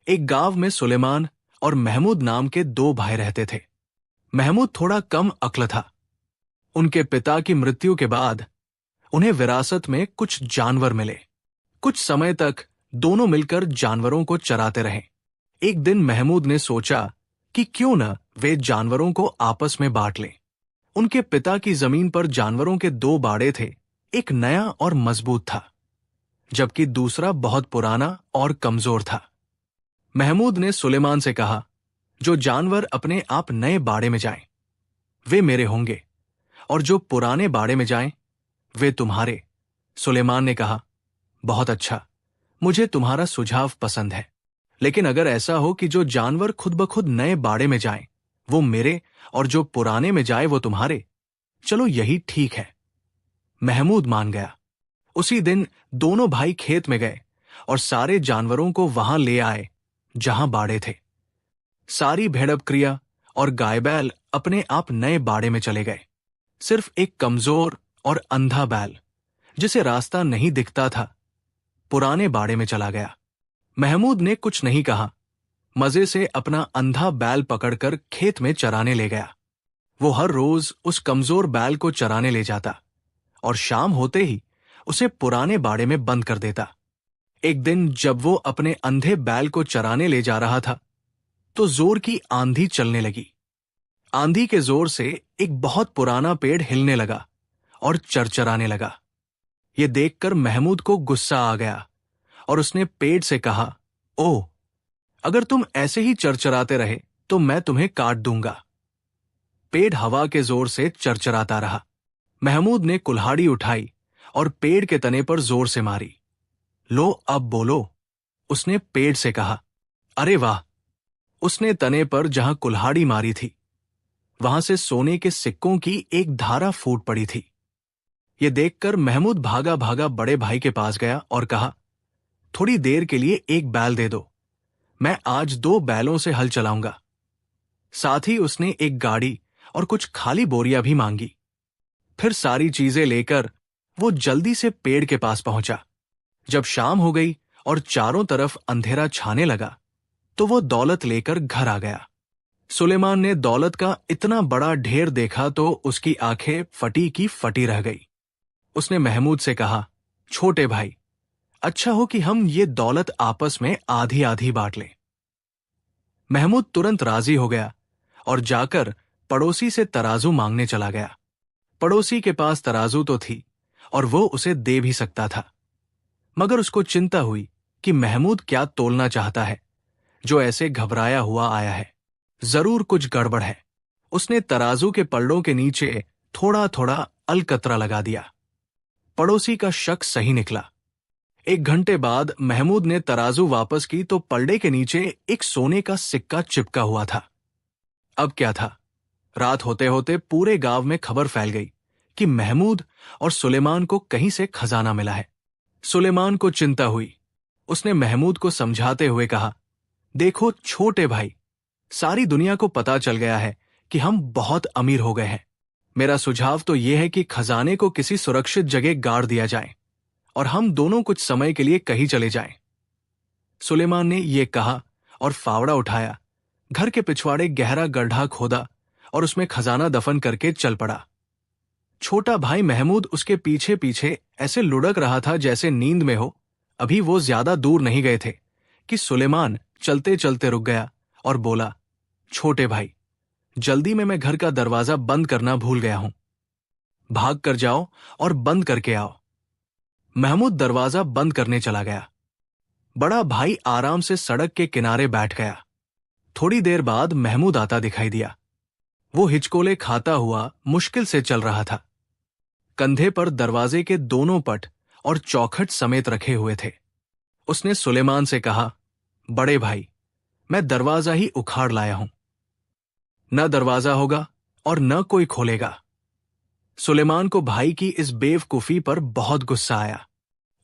एक गांव में सुलेमान और महमूद नाम के दो भाई रहते थे। महमूद थोड़ा कम अक्ल था। उनके पिता की मृत्यु के बाद उन्हें विरासत में कुछ जानवर मिले। कुछ समय तक दोनों मिलकर जानवरों को चराते रहे। एक दिन महमूद ने सोचा कि क्यों न वे जानवरों को आपस में बांट लें। उनके पिता की जमीन पर जानवरों के दो बाड़े थे। एक नया और मजबूत था, जबकि दूसरा बहुत पुराना और कमजोर था। महमूद ने सुलेमान से कहा, जो जानवर अपने आप नए बाड़े में जाएं, वे मेरे होंगे, और जो पुराने बाड़े में जाएं, वे तुम्हारे। सुलेमान ने कहा, बहुत अच्छा, मुझे तुम्हारा सुझाव पसंद है। लेकिन अगर ऐसा हो कि जो जानवर खुद ब खुद नए बाड़े में जाएं, वो मेरे, और जो पुराने में जाए वो तुम्हारे, चलो यही ठीक है। महमूद मान गया। उसी दिन दोनों भाई खेत में गए और सारे जानवरों को वहां ले आए जहां बाड़े थे। सारी भेड़प क्रिया और गाय बैल अपने आप नए बाड़े में चले गए। सिर्फ एक कमजोर और अंधा बैल, जिसे रास्ता नहीं दिखता था, पुराने बाड़े में चला गया। महमूद ने कुछ नहीं कहा, मजे से अपना अंधा बैल पकड़कर खेत में चराने ले गया। वो हर रोज उस कमजोर बैल को चराने ले जाता और शाम होते ही उसे पुराने बाड़े में बंद कर देता। एक दिन जब वो अपने अंधे बैल को चराने ले जा रहा था, तो जोर की आंधी चलने लगी। आंधी के जोर से एक बहुत पुराना पेड़ हिलने लगा और चरचराने लगा। ये देखकर महमूद को गुस्सा आ गया और उसने पेड़ से कहा, ओह, अगर तुम ऐसे ही चरचराते रहे तो मैं तुम्हें काट दूंगा। पेड़ हवा के जोर से चरचराता रहा। महमूद ने कुल्हाड़ी उठाई और पेड़ के तने पर जोर से मारी। लो अब बोलो, उसने पेड़ से कहा। अरे वाह! उसने तने पर जहां कुल्हाड़ी मारी थी, वहां से सोने के सिक्कों की एक धारा फूट पड़ी थी। यह देखकर महमूद भागा भागा बड़े भाई के पास गया और कहा, थोड़ी देर के लिए एक बैल दे दो, मैं आज 2 बैलों से हल चलाऊंगा। साथ ही उसने एक गाड़ी और कुछ खाली बोरियां भी मांगी। फिर सारी चीजें लेकर वो जल्दी से पेड़ के पास पहुंचा। जब शाम हो गई और चारों तरफ अंधेरा छाने लगा, तो वो दौलत लेकर घर आ गया। सुलेमान ने दौलत का इतना बड़ा ढेर देखा तो उसकी आंखें फटी की फटी रह गई। उसने महमूद से कहा, छोटे भाई, अच्छा हो कि हम ये दौलत आपस में आधी आधी बांट लें। महमूद तुरंत राजी हो गया और जाकर पड़ोसी से तराजू मांगने चला गया। पड़ोसी के पास तराजू तो थी और वो उसे दे भी सकता था, मगर उसको चिंता हुई कि महमूद क्या तोलना चाहता है, जो ऐसे घबराया हुआ आया है। जरूर कुछ गड़बड़ है। उसने तराजू के पल्लों के नीचे थोड़ा थोड़ा अलकतरा लगा दिया। पड़ोसी का शक सही निकला। 1 घंटे बाद महमूद ने तराजू वापस की तो पल्ले के नीचे एक सोने का सिक्का चिपका हुआ था। अब क्या था? रात होते होते पूरे गांव में खबर फैल गई कि महमूद और सुलेमान को कहीं से खजाना मिला है। सुलेमान को चिंता हुई। उसने महमूद को समझाते हुए कहा, देखो छोटे भाई, सारी दुनिया को पता चल गया है कि हम बहुत अमीर हो गए हैं। मेरा सुझाव तो यह है कि खजाने को किसी सुरक्षित जगह गाड़ दिया जाए और हम दोनों कुछ समय के लिए कहीं चले जाएं। सुलेमान ने यह कहा और फावड़ा उठाया, घर के पिछवाड़े गहरा गड्ढा खोदा और उसमें खजाना दफन करके चल पड़ा। छोटा भाई महमूद उसके पीछे पीछे ऐसे लुढ़क रहा था जैसे नींद में हो। अभी वो ज्यादा दूर नहीं गए थे कि सुलेमान चलते चलते रुक गया और बोला, छोटे भाई, जल्दी में मैं घर का दरवाजा बंद करना भूल गया हूं। भाग कर जाओ और बंद करके आओ। महमूद दरवाजा बंद करने चला गया। बड़ा भाई आराम से सड़क के किनारे बैठ गया। थोड़ी देर बाद महमूद आता दिखाई दिया। वो हिचकोले खाता हुआ मुश्किल से चल रहा था। कंधे पर दरवाजे के दोनों पट और चौखट समेत रखे हुए थे। उसने सुलेमान से कहा, बड़े भाई, मैं दरवाजा ही उखाड़ लाया हूं। न दरवाजा होगा और न कोई खोलेगा। सुलेमान को भाई की इस बेवकूफी पर बहुत गुस्सा आया।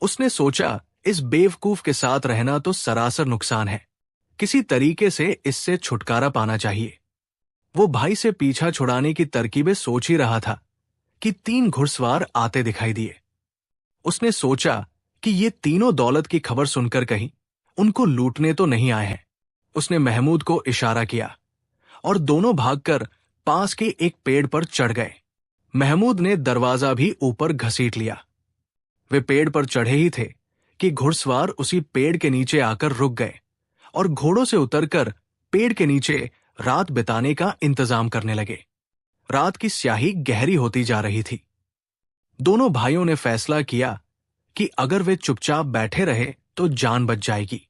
उसने सोचा, इस बेवकूफ के साथ रहना तो सरासर नुकसान है। किसी तरीके से इससे छुटकारा पाना चाहिए। वो भाई से पीछा छुड़ाने की तरकीबें सोच ही रहा था कि 3 घुड़सवार आते दिखाई दिए। उसने सोचा कि ये तीनों दौलत की खबर सुनकर कहीं उनको लूटने तो नहीं आए हैं। उसने महमूद को इशारा किया और दोनों भागकर पास के एक पेड़ पर चढ़ गए। महमूद ने दरवाजा भी ऊपर घसीट लिया। वे पेड़ पर चढ़े ही थे कि घुड़सवार उसी पेड़ के नीचे आकर रुक गए और घोड़ों से उतरकर पेड़ के नीचे रात बिताने का इंतजाम करने लगे। रात की स्याही गहरी होती जा रही थी। दोनों भाइयों ने फैसला किया कि अगर वे चुपचाप बैठे रहे तो जान बच जाएगी,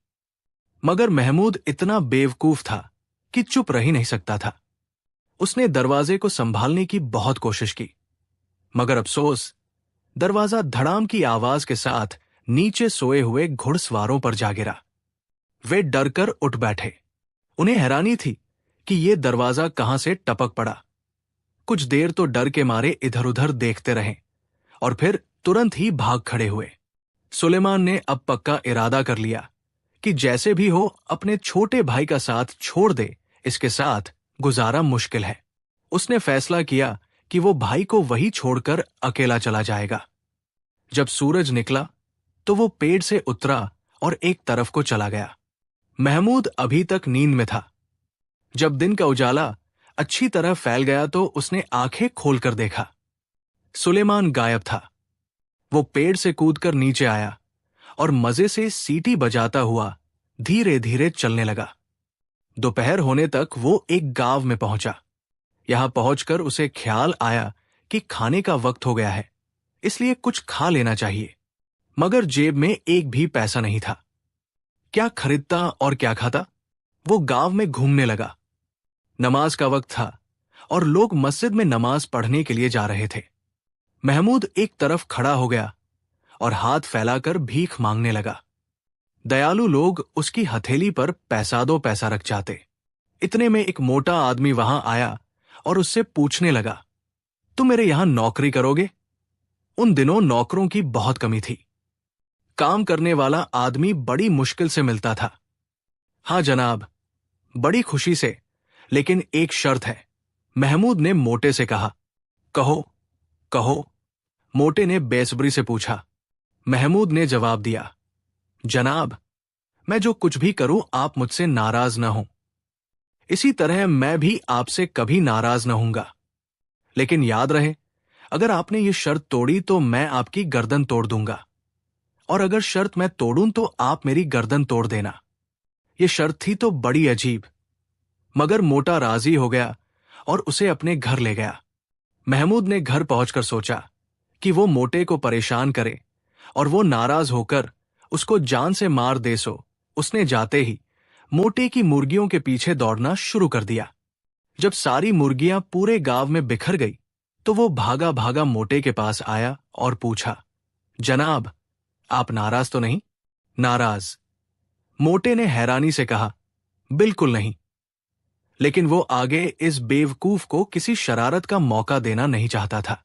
मगर महमूद इतना बेवकूफ था कि चुप रह ही नहीं सकता था। उसने दरवाजे को संभालने की बहुत कोशिश की, मगर अफसोस, दरवाजा धड़ाम की आवाज के साथ नीचे सोए हुए घुड़सवारों पर जा गिरा। वे डरकर उठ बैठे। उन्हें हैरानी थी कि यह दरवाजा कहां से टपक पड़ा। कुछ देर तो डर के मारे इधर उधर देखते रहे और फिर तुरंत ही भाग खड़े हुए। सुलेमान ने अब पक्का इरादा कर लिया कि जैसे भी हो अपने छोटे भाई का साथ छोड़ दे, इसके साथ गुजारा मुश्किल है। उसने फैसला किया कि वो भाई को वही छोड़कर अकेला चला जाएगा। जब सूरज निकला तो वो पेड़ से उतरा और एक तरफ को चला गया। महमूद अभी तक नींद में था। जब दिन का उजाला अच्छी तरह फैल गया तो उसने आंखें खोलकर देखा। सुलेमान गायब था। वो पेड़ से कूदकर नीचे आया और मजे से सीटी बजाता हुआ धीरे धीरे चलने लगा। दोपहर होने तक वो एक गांव में पहुंचा। यहां पहुंचकर उसे ख्याल आया कि खाने का वक्त हो गया है, इसलिए कुछ खा लेना चाहिए, मगर जेब में एक भी पैसा नहीं था। क्या खरीदता और क्या खाता? वो गांव में घूमने लगा। नमाज का वक्त था और लोग मस्जिद में नमाज पढ़ने के लिए जा रहे थे। महमूद एक तरफ खड़ा हो गया और हाथ फैलाकर भीख मांगने लगा। दयालु लोग उसकी हथेली पर पैसा दो पैसा रख जाते। इतने में एक मोटा आदमी वहां आया और उससे पूछने लगा, तुम मेरे यहां नौकरी करोगे? उन दिनों नौकरों की बहुत कमी थी। काम करने वाला आदमी बड़ी मुश्किल से मिलता था। हां जनाब, बड़ी खुशी से, लेकिन एक शर्त है, महमूद ने मोटे से कहा। कहो कहो, मोटे ने बेसब्री से पूछा। महमूद ने जवाब दिया, जनाब, मैं जो कुछ भी करूं आप मुझसे नाराज न हो। इसी तरह मैं भी आपसे कभी नाराज न होऊंगा। लेकिन याद रहे, अगर आपने ये शर्त तोड़ी तो मैं आपकी गर्दन तोड़ दूंगा, और अगर शर्त मैं तोड़ूं तो आप मेरी गर्दन तोड़ देना। ये शर्त थी तो बड़ी अजीब, मगर मोटा राजी हो गया और उसे अपने घर ले गया। महमूद ने घर पहुंचकर सोचा कि वो मोटे को परेशान करे और वो नाराज होकर उसको जान से मार दे। सो उसने जाते ही मोटे की मुर्गियों के पीछे दौड़ना शुरू कर दिया। जब सारी मुर्गियां पूरे गांव में बिखर गई तो वो भागा भागा मोटे के पास आया और पूछा, जनाब, आप नाराज तो नहीं? नाराज? मोटे ने हैरानी से कहा, बिल्कुल नहीं। लेकिन वो आगे इस बेवकूफ को किसी शरारत का मौका देना नहीं चाहता था।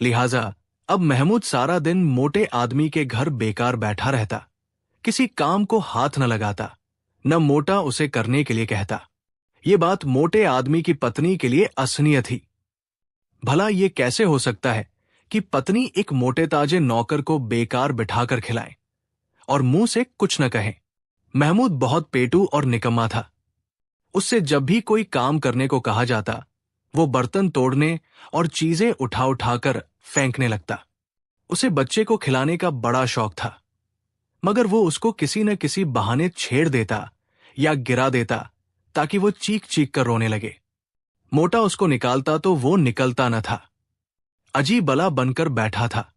लिहाजा अब महमूद सारा दिन मोटे आदमी के घर बेकार बैठा रहता, किसी काम को हाथ न लगाता, न मोटा उसे करने के लिए कहता। ये बात मोटे आदमी की पत्नी के लिए असहनीय थी। भला ये कैसे हो सकता है कि पत्नी एक मोटे ताजे नौकर को बेकार बिठाकर खिलाए और मुंह से कुछ न कहे। महमूद बहुत पेटू और निकम्मा था। उससे जब भी कोई काम करने को कहा जाता, वो बर्तन तोड़ने और चीजें उठा उठाकर फेंकने लगता। उसे बच्चे को खिलाने का बड़ा शौक था, मगर वो उसको किसी न किसी बहाने छेड़ देता या गिरा देता ताकि वो चीख चीख कर रोने लगे। मोटा उसको निकालता तो वो निकलता न था, अजीब बला बनकर बैठा था।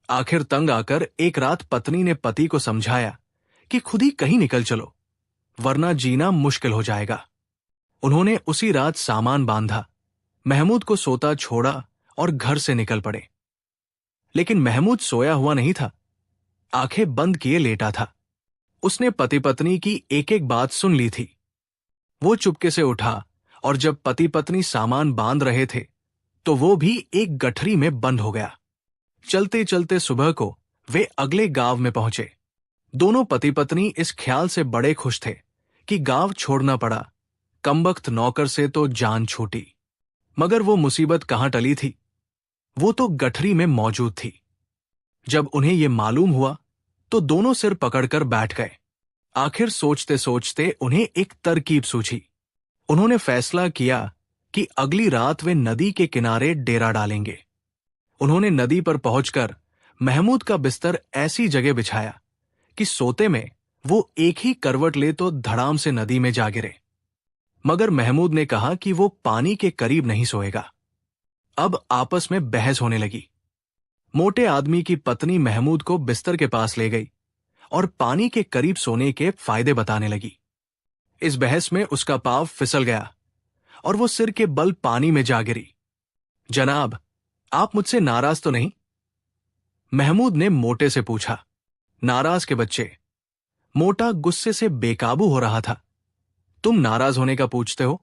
आखिर तंग आकर एक रात पत्नी ने पति को समझाया कि खुद ही कहीं निकल चलो, वरना जीना मुश्किल हो जाएगा। उन्होंने उसी रात सामान बांधा, महमूद को सोता छोड़ा और घर से निकल पड़े। लेकिन महमूद सोया हुआ नहीं था, आंखें बंद किए लेटा था। उसने पति पत्नी की एक एक बात सुन ली थी। वो चुपके से उठा और जब पति पत्नी सामान बांध रहे थे तो वो भी एक गठरी में बंद हो गया। चलते चलते सुबह को वे अगले गांव में पहुंचे। दोनों पति पत्नी इस ख्याल से बड़े खुश थे कि गांव छोड़ना पड़ा, कमबख्त नौकर से तो जान छूटी। मगर वो मुसीबत कहां टली थी, वो तो गठरी में मौजूद थी। जब उन्हें ये मालूम हुआ तो दोनों सिर पकड़कर बैठ गए। आखिर सोचते सोचते उन्हें एक तरकीब सूझी। उन्होंने फैसला किया कि अगली रात वे नदी के किनारे डेरा डालेंगे। उन्होंने नदी पर पहुंचकर महमूद का बिस्तर ऐसी जगह बिछाया कि सोते में वो एक ही करवट ले तो धड़ाम से नदी में जा गिरे। मगर महमूद ने कहा कि वो पानी के करीब नहीं सोएगा। अब आपस में बहस होने लगी। मोटे आदमी की पत्नी महमूद को बिस्तर के पास ले गई और पानी के करीब सोने के फायदे बताने लगी। इस बहस में उसका पांव फिसल गया और वो सिर के बल पानी में जा गिरी। जनाब, आप मुझसे नाराज तो नहीं? महमूद ने मोटे से पूछा। नाराज के बच्चे। मोटा गुस्से से बेकाबू हो रहा था। तुम नाराज होने का पूछते हो?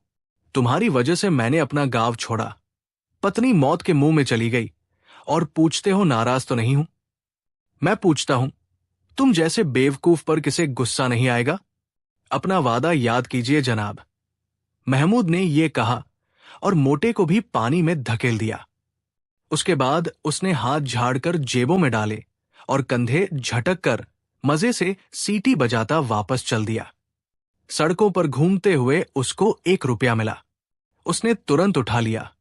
तुम्हारी वजह से मैंने अपना गांव छोड़ा, पत्नी मौत के मुंह में चली गई, और पूछते हो नाराज तो नहीं हूं? मैं पूछता हूं, तुम जैसे बेवकूफ पर किसे गुस्सा नहीं आएगा? अपना वादा याद कीजिए जनाब। महमूद ने यह कहा और मोटे को भी पानी में धकेल दिया। उसके बाद उसने हाथ झाड़कर जेबों में डाले और कंधे झटक कर मजे से सीटी बजाता वापस चल दिया। सड़कों पर घूमते हुए उसको 1 रुपया मिला। उसने तुरंत उठा लिया।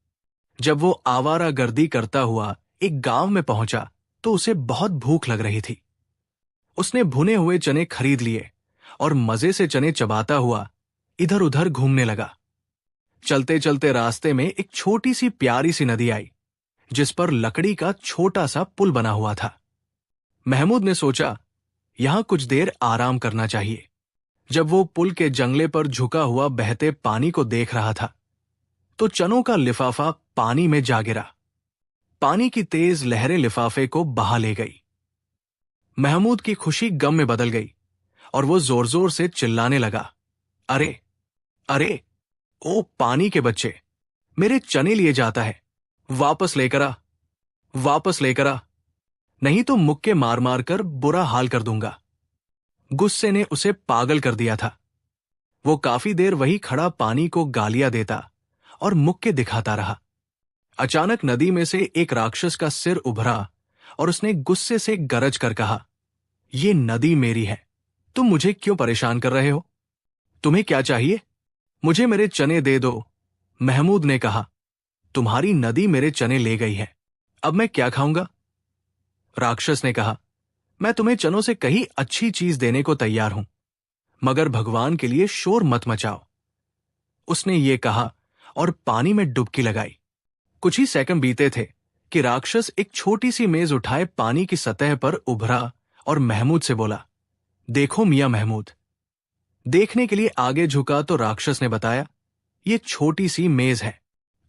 जब वो आवारागर्दी करता हुआ एक गांव में पहुंचा तो उसे बहुत भूख लग रही थी। उसने भुने हुए चने खरीद लिए और मजे से चने चबाता हुआ इधर उधर घूमने लगा। चलते चलते रास्ते में एक छोटी सी प्यारी सी नदी आई, जिस पर लकड़ी का छोटा सा पुल बना हुआ था। महमूद ने सोचा, यहां कुछ देर आराम करना चाहिए। जब वो पुल के जंगले पर झुका हुआ बहते पानी को देख रहा था तो चनों का लिफाफा पानी में जा गिरा। पानी की तेज लहरें लिफाफे को बहा ले गई। महमूद की खुशी गम में बदल गई और वो जोर जोर से चिल्लाने लगा, अरे अरे, ओ पानी के बच्चे, मेरे चने लिए जाता है, वापस लेकर आ, वापस लेकर आ, नहीं तो मुक्के मार मार कर बुरा हाल कर दूंगा। गुस्से ने उसे पागल कर दिया था। वो काफी देर वही खड़ा पानी को गालियां देता और मुक्के दिखाता रहा। अचानक नदी में से एक राक्षस का सिर उभरा और उसने गुस्से से गरज कर कहा, ये नदी मेरी है, तुम मुझे क्यों परेशान कर रहे हो? तुम्हें क्या चाहिए? मुझे मेरे चने दे दो। महमूद ने कहा, तुम्हारी नदी मेरे चने ले गई है, अब मैं क्या खाऊंगा? राक्षस ने कहा, मैं तुम्हें चनों से कहीं अच्छी चीज देने को तैयार हूं, मगर भगवान के लिए शोर मत मचाओ। उसने ये कहा और पानी में डुबकी लगाई। कुछ ही सेकंड बीते थे कि राक्षस एक छोटी सी मेज उठाए पानी की सतह पर उभरा और महमूद से बोला, देखो मियां महमूद। देखने के लिए आगे झुका तो राक्षस ने बताया, ये छोटी सी मेज है,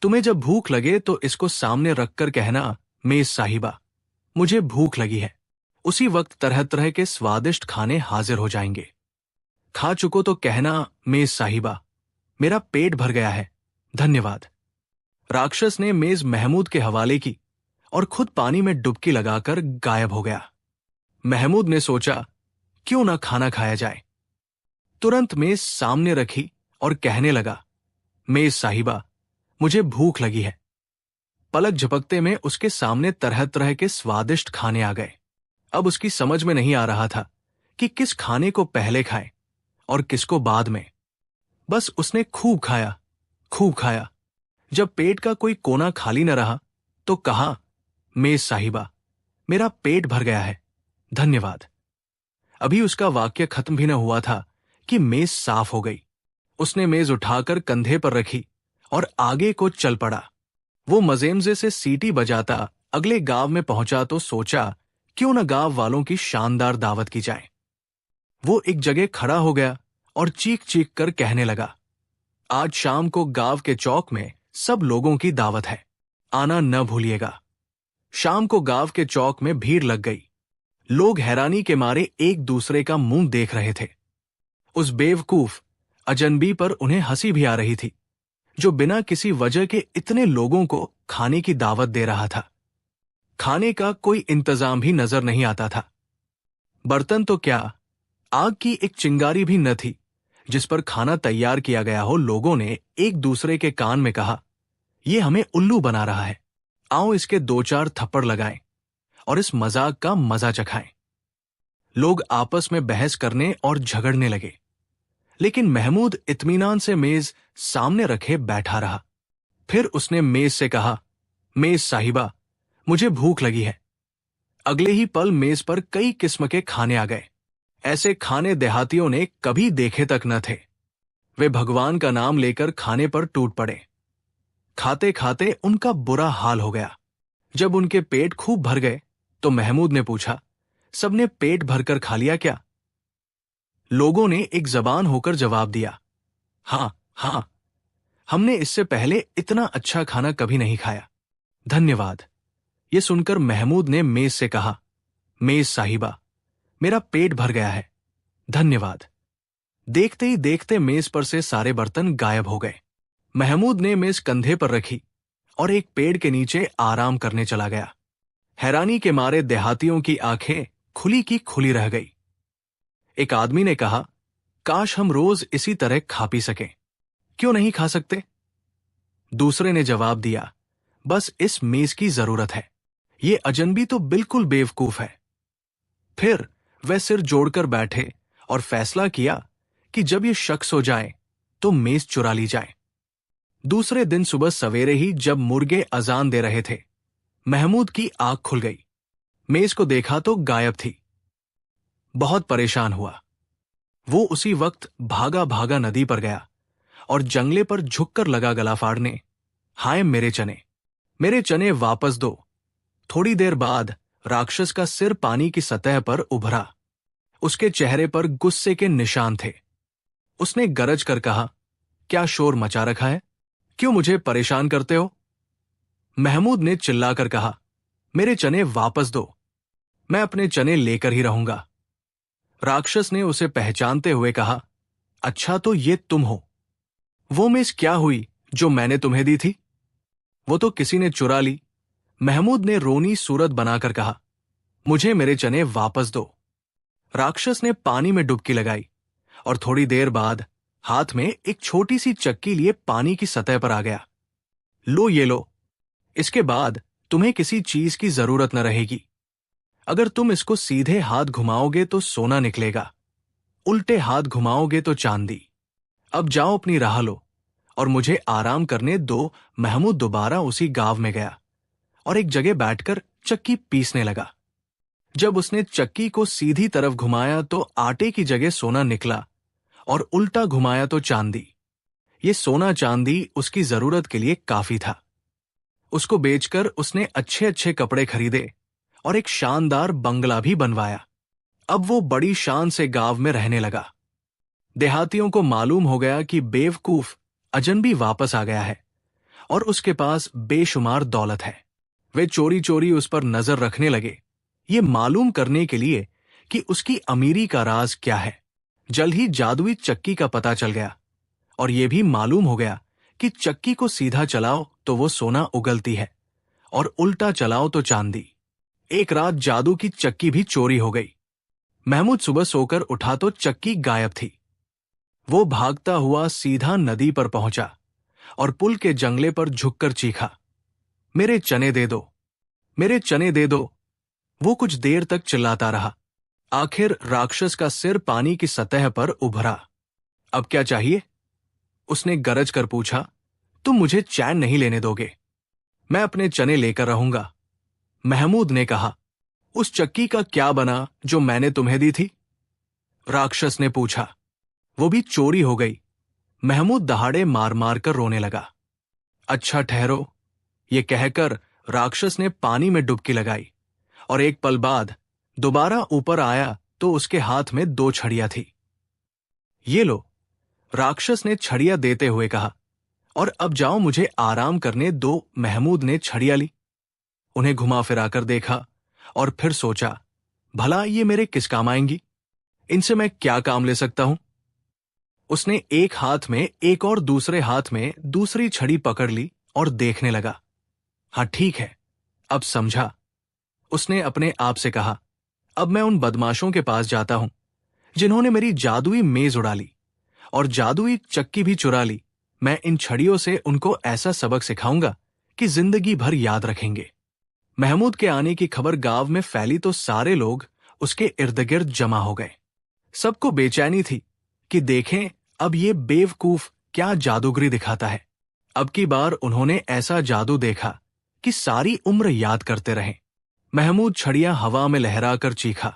तुम्हें जब भूख लगे तो इसको सामने रखकर कहना, मेज साहिबा, मुझे भूख लगी है। उसी वक्त तरह तरह के स्वादिष्ट खाने हाजिर हो जाएंगे। खा चुको तो कहना, मेज साहिबा, मेरा पेट भर गया है, धन्यवाद। राक्षस ने मेज महमूद के हवाले की और खुद पानी में डुबकी लगाकर गायब हो गया। महमूद ने सोचा, क्यों ना खाना खाया जाए। तुरंत मेज सामने रखी और कहने लगा, मेज साहिबा, मुझे भूख लगी है। पलक झपकते में उसके सामने तरह तरह के स्वादिष्ट खाने आ गए। अब उसकी समझ में नहीं आ रहा था कि किस खाने को पहले खाए और किसको बाद में। बस उसने खूब खाया, खूब खाया। जब पेट का कोई कोना खाली न रहा तो कहा, मेज साहिबा, मेरा पेट भर गया है, धन्यवाद। अभी उसका वाक्य खत्म भी न हुआ था कि मेज साफ हो गई। उसने मेज उठाकर कंधे पर रखी और आगे को चल पड़ा। वो मजेमजे से सीटी बजाता अगले गांव में पहुंचा तो सोचा, क्यों न गांव वालों की शानदार दावत की जाए। वो एक जगह खड़ा हो गया और चीख चीख कर कहने लगा, आज शाम को गांव के चौक में सब लोगों की दावत है, आना न भूलिएगा। शाम को गांव के चौक में भीड़ लग गई। लोग हैरानी के मारे एक दूसरे का मुंह देख रहे थे। उस बेवकूफ अजनबी पर उन्हें हंसी भी आ रही थी, जो बिना किसी वजह के इतने लोगों को खाने की दावत दे रहा था। खाने का कोई इंतजाम भी नजर नहीं आता था। बर्तन तो क्या, आग की एक चिंगारी भी न थी जिस पर खाना तैयार किया गया हो। लोगों ने एक दूसरे के कान में कहा, यह हमें उल्लू बना रहा है, आओ इसके 2-4 थप्पड़ लगाएं और इस मजाक का मजा चखाएं। लोग आपस में बहस करने और झगड़ने लगे, लेकिन महमूद इत्मीनान से मेज सामने रखे बैठा रहा। फिर उसने मेज से कहा, मेज साहिबा, मुझे भूख लगी है। अगले ही पल मेज पर कई किस्म के खाने आ गए। ऐसे खाने देहातियों ने कभी देखे तक न थे। वे भगवान का नाम लेकर खाने पर टूट पड़े। खाते खाते उनका बुरा हाल हो गया। जब उनके पेट खूब भर गए तो महमूद ने पूछा, सबने पेट भरकर खा लिया क्या? लोगों ने एक जबान होकर जवाब दिया, हाँ हाँ, हमने इससे पहले इतना अच्छा खाना कभी नहीं खाया। धन्यवाद। ये सुनकर महमूद ने मेज से कहा, मेज साहिबा, मेरा पेट भर गया है, धन्यवाद। देखते ही देखते मेज पर से सारे बर्तन गायब हो गए। महमूद ने मेज कंधे पर रखी और एक पेड़ के नीचे आराम करने चला गया। हैरानी के मारे देहातियों की आंखें खुली की खुली रह गई। एक आदमी ने कहा, काश हम रोज इसी तरह खा पी सकें। क्यों नहीं खा सकते? दूसरे ने जवाब दिया, बस इस मेज की जरूरत है। ये अजनबी तो बिल्कुल बेवकूफ है। फिर वह सिर जोड़कर बैठे और फैसला किया कि जब ये शख्स हो जाए तो मेज चुरा ली जाए। दूसरे दिन सुबह सवेरे ही जब मुर्गे अजान दे रहे थे, महमूद की आंख खुल गई। मेज को देखा तो गायब थी। बहुत परेशान हुआ। वो उसी वक्त भागा भागा नदी पर गया और जंगले पर झुककर लगा गला फाड़ने, हाय मेरे चने वापस दो। थोड़ी देर बाद राक्षस का सिर पानी की सतह पर उभरा। उसके चेहरे पर गुस्से के निशान थे। उसने गरज कर कहा, क्या शोर मचा रखा है? क्यों मुझे परेशान करते हो? महमूद ने चिल्लाकर कहा, मेरे चने वापस दो, मैं अपने चने लेकर ही रहूंगा। राक्षस ने उसे पहचानते हुए कहा, अच्छा तो ये तुम हो। वो मेज क्या हुई जो मैंने तुम्हें दी थी? वो तो किसी ने चुरा ली। महमूद ने रोनी सूरत बनाकर कहा, मुझे मेरे चने वापस दो। राक्षस ने पानी में डुबकी लगाई और थोड़ी देर बाद हाथ में एक छोटी सी चक्की लिए पानी की सतह पर आ गया। लो ये लो, इसके बाद तुम्हें किसी चीज की जरूरत न रहेगी। अगर तुम इसको सीधे हाथ घुमाओगे तो सोना निकलेगा, उल्टे हाथ घुमाओगे तो चांदी। अब जाओ अपनी राह लो और मुझे आराम करने दो। महमूद दोबारा उसी गांव में गया और एक जगह बैठकर चक्की पीसने लगा। जब उसने चक्की को सीधी तरफ घुमाया तो आटे की जगह सोना निकला और उल्टा घुमाया तो चांदी। ये सोना चांदी उसकी जरूरत के लिए काफी था। उसको बेचकर उसने अच्छे अच्छे कपड़े खरीदे और एक शानदार बंगला भी बनवाया। अब वो बड़ी शान से गांव में रहने लगा। देहातियों को मालूम हो गया कि बेवकूफ अजनबी वापस आ गया है और उसके पास बेशुमार दौलत है। वे चोरी चोरी उस पर नजर रखने लगे, ये मालूम करने के लिए कि उसकी अमीरी का राज क्या है। जल्द ही जादुई चक्की का पता चल गया और यह भी मालूम हो गया कि चक्की को सीधा चलाओ तो वो सोना उगलती है और उल्टा चलाओ तो चांदी। एक रात जादू की चक्की भी चोरी हो गई। महमूद सुबह सोकर उठा तो चक्की गायब थी। वो भागता हुआ सीधा नदी पर पहुंचा और पुल के जंगले पर झुककर चीखा, मेरे चने दे दो, मेरे चने दे दो। वो कुछ देर तक चिल्लाता रहा। आखिर राक्षस का सिर पानी की सतह पर उभरा। अब क्या चाहिए? उसने गरज कर पूछा, तुम मुझे चैन नहीं लेने दोगे, मैं अपने चने लेकर रहूंगा। महमूद ने कहा, उस चक्की का क्या बना जो मैंने तुम्हें दी थी? राक्षस ने पूछा। वो भी चोरी हो गई। महमूद दहाड़े मार मार कर रोने लगा। अच्छा ठहरो, ये कहकर राक्षस ने पानी में डुबकी लगाई और एक पल बाद दोबारा ऊपर आया तो उसके हाथ में 2 छड़ियां थी। ये लो, राक्षस ने छड़ियां देते हुए कहा, और अब जाओ मुझे आराम करने दो। महमूद ने छड़ियां ली, उन्हें घुमा फिराकर देखा और फिर सोचा, भला ये मेरे किस काम आएंगी? इनसे मैं क्या काम ले सकता हूं? उसने एक हाथ में एक और दूसरे हाथ में दूसरी छड़ी पकड़ ली और देखने लगा। हाँ ठीक है, अब समझा। उसने अपने आप से कहा, अब मैं उन बदमाशों के पास जाता हूं जिन्होंने मेरी जादुई मेज उड़ा ली और जादुई चक्की भी चुरा ली। मैं इन छड़ियों से उनको ऐसा सबक सिखाऊंगा कि जिंदगी भर याद रखेंगे। महमूद के आने की खबर गांव में फैली तो सारे लोग उसके इर्द गिर्द जमा हो गए। सबको बेचैनी थी कि देखें अब ये बेवकूफ क्या जादूगरी दिखाता है। अब की बार उन्होंने ऐसा जादू देखा कि सारी उम्र याद करते रहे। महमूद छड़ियां हवा में लहराकर चीखा,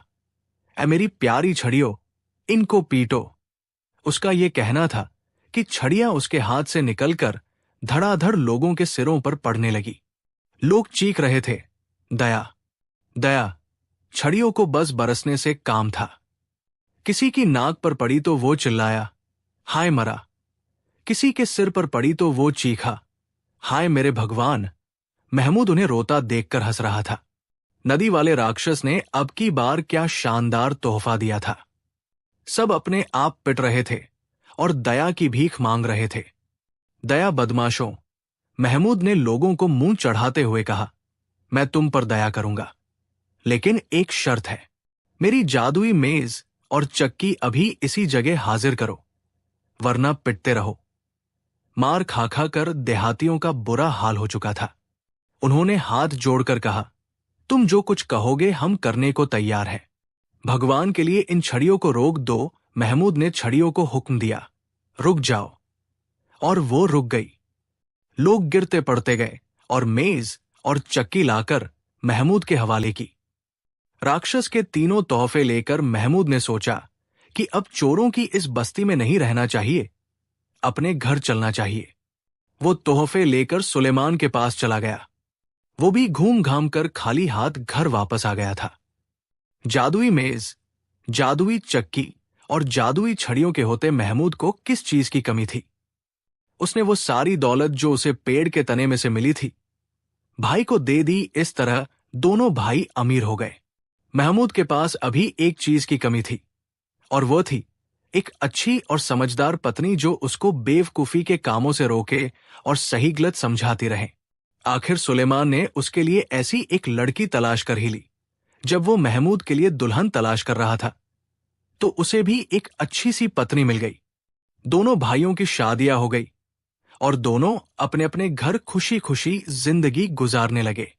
ऐ मेरी प्यारी छड़ियों, इनको पीटो। उसका यह कहना था कि छड़ियां उसके हाथ से निकलकर धड़ाधड़ लोगों के सिरों पर पड़ने लगी। लोग चीख रहे थे, दया दया। छड़ियों को बस बरसने से काम था। किसी की नाक पर पड़ी तो वो चिल्लाया, हाय मरा। किसी के सिर पर पड़ी तो वो चीखा, हाय मेरे भगवान। महमूद उन्हें रोता देखकर हंस रहा था। नदी वाले राक्षस ने अब की बार क्या शानदार तोहफा दिया था। सब अपने आप पिट रहे थे और दया की भीख मांग रहे थे। दया बदमाशों, महमूद ने लोगों को मुंह चढ़ाते हुए कहा, मैं तुम पर दया करूंगा, लेकिन एक शर्त है। मेरी जादुई मेज और चक्की अभी इसी जगह हाजिर करो, वरना पिटते रहो। मार खा खा कर देहातियों का बुरा हाल हो चुका था। उन्होंने हाथ जोड़कर कहा, तुम जो कुछ कहोगे हम करने को तैयार हैं। भगवान के लिए इन छड़ियों को रोक दो। महमूद ने छड़ियों को हुक्म दिया, रुक जाओ। और वो रुक गई। लोग गिरते पड़ते गए और मेज और चक्की लाकर महमूद के हवाले की। राक्षस के तीनों तोहफे लेकर महमूद ने सोचा कि अब चोरों की इस बस्ती में नहीं रहना चाहिए, अपने घर चलना चाहिए। वो तोहफे लेकर सुलेमान के पास चला गया। वो भी घूम घाम कर खाली हाथ घर वापस आ गया था। जादुई मेज, जादुई चक्की और जादुई छड़ियों के होते महमूद को किस चीज की कमी थी। उसने वो सारी दौलत जो उसे पेड़ के तने में से मिली थी, भाई को दे दी। इस तरह दोनों भाई अमीर हो गए। महमूद के पास अभी एक चीज की कमी थी, और वो थी एक अच्छी और समझदार पत्नी जो उसको बेवकूफी के कामों से रोके और सही गलत समझाती रहे। आखिर सुलेमान ने उसके लिए ऐसी एक लड़की तलाश कर ही ली। जब वो महमूद के लिए दुल्हन तलाश कर रहा था तो उसे भी एक अच्छी सी पत्नी मिल गई। दोनों भाइयों की शादियां हो गई और दोनों अपने अपने घर खुशी खुशी जिंदगी गुजारने लगे।